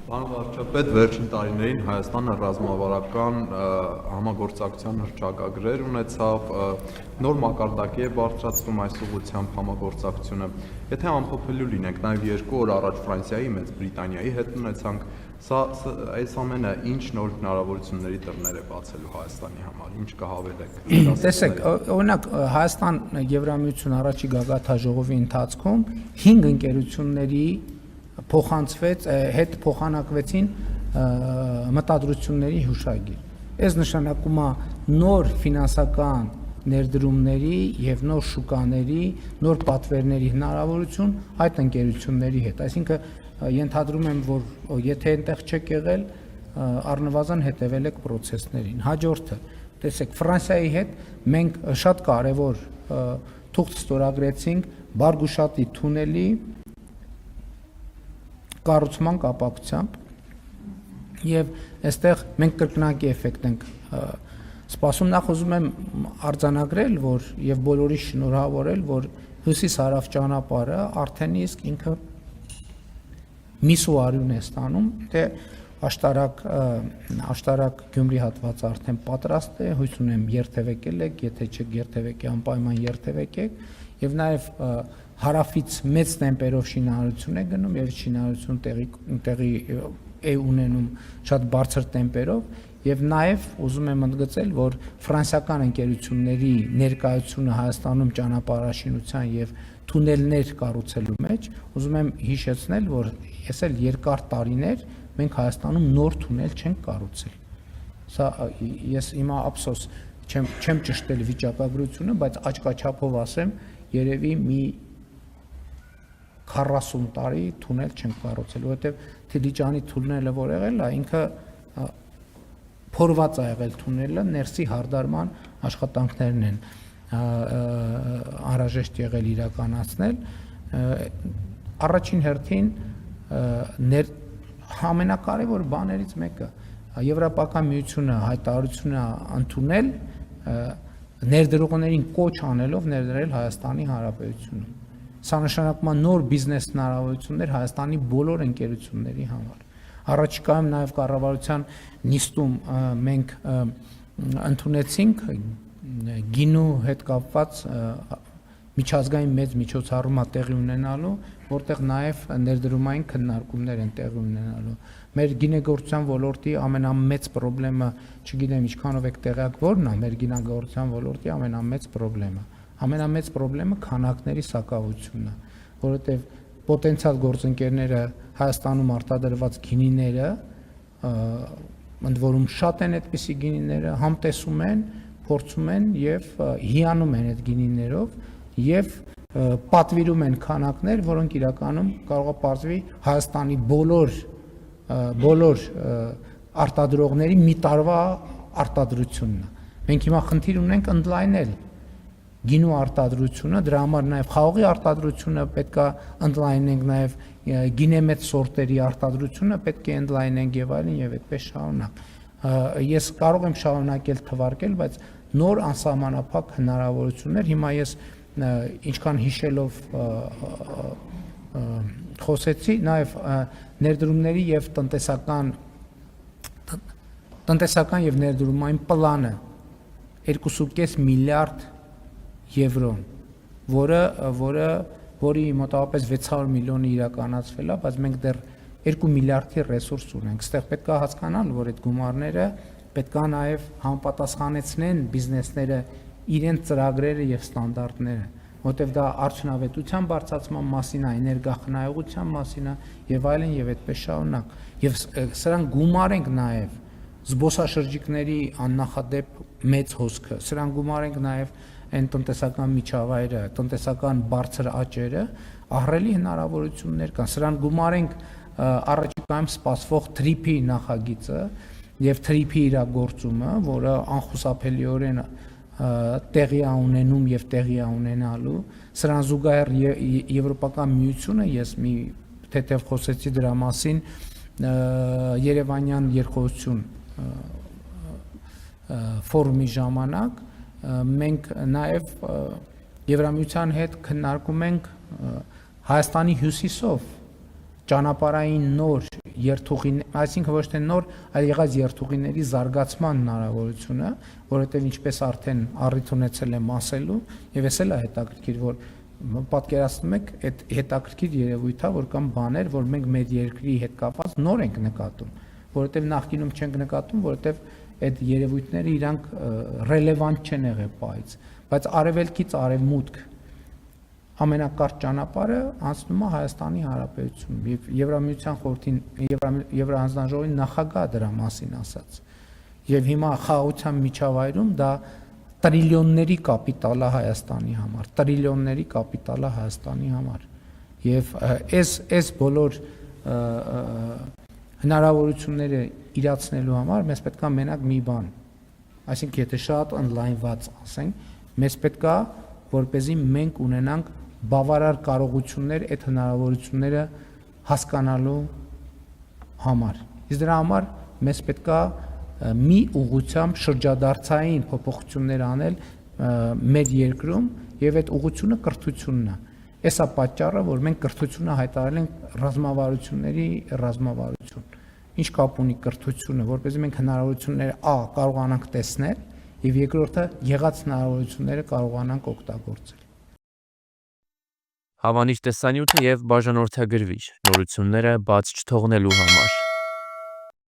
Պարոն վարչապետ, վերջին տարիներին Հայաստանը ռազմավարական համագործակցության հռչակագրեր ունեցավ, նոր մակարդակի է բարձրացվում այս ուղղությամբ համագործակցությունը։ Եթե ամփոփելու լինենք, նաև 2 օր առաջ Ֆրանսիայի, Մեծ Բրիտանիայի հետ ունեցանք, այս ամենը ինչ նոր հնարավորությունների դռներ է բացելու Հայաստանի համար, ինչ կհավելեք։ Տեսեք, օրինակ Հայաստան Եվրամիություն առաջի գագաթնաժողովի ընթացքում 5 ընկերությունների հետ փոխանակվեցին մտադրությունների հուշագիր։ Այս նշանակում է նոր ֆինանսական ներդրումների եւ նոր շուկաների, նոր պատվերների հնարավորություն այդ ընկերությունների հետ։ Այսինքն ենթադրում եմ, որ եթե այնտեղ չեք եղել, առնվազն հետևել եք process-ներին։ Հաջորդը, տեսեք, Ֆրանսիայի հետ մենք շատ կարևոր թուղթ ստորագրեցինք Բարգուշատի թունելի կառուցման կապակցությամբ եւ այստեղ մենք կրկնակի էֆեկտ ենք սպասում, նախ ուզում եմ արձանագրել, որ եւ բոլորի շնորհավորել, որ հյուսիս-հարավ ճանապարհը արդեն իսկ ինքը միսու արյուն է ստանում, թե աշտարակ Գյումրի հատվածը արդեն պատրաստ է, հույս ունեմ երթևեկել եք, եթե չեք երթևեկի անպայման երթևեկեք եւ նաեւ հարավից մեծ տեմպերով շինարարություն է գնում եւ շինարարություն տեղի է ունենում շատ բարձր տեմպերով եւ նաեւ ուզում եմ ընդգծել, որ ֆրանսիական ընկերությունների ներկայությունը Հայաստանում ճանապարհաշինության եւ թունելներ կառուցելու մեջ, ուզում եմ հիշեցնել, որ ես էլ երկար տարիներ մենք Հայաստանում նոր թունել չենք կառուցել։ Սա ես հիմա ափսոս չեմ ճշտել վիճակագրությունը, բայց աչքաչափով ասեմ, երևի մի 40 տարի թունել չենք կառուցել, որովհետև Դիլիջանի թունելը որ եղել է, ինքը փորված է եղել թունելը, ներսի հարդարման աշխատանքներն են անհրաժեշտ եղել իրականացնել։ Առաջին հերթին ամենակարևոր բաներից մեկը Եվրոպական միությունը հայտարարություն է ընդունել ներդրողներին կոչ անելով ներդրել Հայաստանի Հանրապետությունում։ Սա նշանակում է նոր բիզնես հնարավորություններ Հայաստանի բոլոր ընկերությունների համար։ Առաջիկայում նաև կառավարության նիստում մենք ընդունեցինք գինու հետ կապված միջազգային մեծ միջոցառում տեղի ունենալու, որտեղ նաև ներդրումային քննարկումներ են տեղի ունենալու։ Մեր գինեգործության ոլորտի ամենամեծ խնդրը, չգիտեմ ինչքանով եք տեղյակ, որն է մեր գինեգործության ոլորտի ամենամեծ խնդրը։ Ամենամեծ խնդրը քանակների սակավությունն է, որովհետև պոտենցիալ գործընկերները Հայաստանում արտադրված գինիները, ընդ որում շատ են այդպիսի գինիները, համտեսում են, փորձում են եւ հիանում են այդ գինիներով եւ պատվիրում են քանակներ, որոնք իրականում կարող է պարզվի Հայաստանի բոլոր արտադրողների մի տարվա արտադրությունն է։ Մենք հիմա խնդիր ունենք ընդլայնել գինու արտադրությունը, դրա համար նաև խաղողի արտադրությունը պետք է ընդլայնենք, նաև գինեմեծ սորտերի արտադրությունը պետք է ընդլայնենք եւ այլն եւ այդպես շարունակ։ Ես կարող եմ շարունակել թվարկել, բայց նոր անսահմանափակ հնարավորություններ, հիմա ես ինչքան հիշելով խոսեցի, նաև ներդրումների եւ տնտեսական եւ ներդրումային պլանը 2.5 միլիարդ եվրոն, որի մոտավորապես 600 միլիոնը իրականացվել է, բայց մենք դեռ 2 միլիարդի ռեսուրս ունենք։ Այստեղ պետք է հասկանալ, որ այդ գումարները պետք է նաև համապատասխանեցնեն բիզնեսները իրենց ծրագրերը եւ ստանդարտները, որտեղ դա արդյունավետության բարձրացման մասին է, էներգախնայողության մասին է եւ այլն եւ այդպես շարունակ։ Եվ սրանք գումարենք նաև զբոսաշրջիկների աննախադեպ մեծ հոսքը, սրանք գումարենք նաև այն տնտեսական միջավայրը, տնտեսական բարձր աճերը, ահռելի հնարավորություններ կան։ Սրան գումարենք առաջիկայում սպասվող TRIP-ի նախագիծը եւ TRIP-ի իրագործումը, որը անխուսափելիորեն տեղի է ունենում եւ տեղի է ունենալու։ Սրան զուգահեռ Եվրոպական միությունը, ես մի թեթև խոսեցի դրա մասին, Երևանյան երկխոսություն ֆորումի ժամանակ մենք նաև Եվրամիության հետ քննարկում ենք Հայաստանի հյուսիսով ճանապարհային նոր երթուղիներ, այսինքն ոչ թե նոր, այլ եղած երթուղիների զարգացման հնարավորությունը, որովհետև ինչպես արդեն առիթ ունեցել եմ ասելու, եւ էս էլ է հետաքրքիր, որ պատկերացնում եք այդ հետաքրքիր երևույթը, որ կամ բաներ, որ մենք մեր երկրի հետ կապված նոր ենք նկատում, որովհետև նախկինում չենք նկատում, որովհետև այդ երևույթները իրանք ռելևանտ չեն եղել բայց արևելքից արևմուտք ամենակարճ ճանապարհը անցնում է Հայաստանի Հանրապետությունում եւ Եվրամիության խորհրդին Եվրահանձնաժողովի նախագահը դրա մասին ասաց եւ հիմա խաղաղության միջավայրում դա տրիլիոնների կապիտալ է Հայաստանի համար, տրիլիոնների կապիտալ է Հայաստանի համար եւ այս բոլոր հնարավորությունները իրացնելու համար մեզ պետք է մենակ մի բան, այսինքն եթե շատ օնլայնված ասենք, մեզ պետք է որպեսզի մենք ունենանք բավարար կարողություններ այդ հնարավորությունները հասկանալու համար։ Իսկ դրա համար մեզ պետք է մի ուղղությամբ շրջադարձային փոփոխություններ անել մեր երկրում եւ այդ ուղղությունը կրթությունն է։ Էսա պատճառը, որ մենք կրթությունը հայտարարել ենք ռազմավարությունների ռազմավարություն։ Ինչ կապ ունի կրթությունը, որպեսզի մենք հնարավորությունները կարողանանք տեսնել եւ երկրորդը եղած հնարավորությունները կարողանանք օգտագործել։ Հավանիչ տեսանյութը եւ բաժանորդագրվիչ նորությունները բաց չթողնելու համար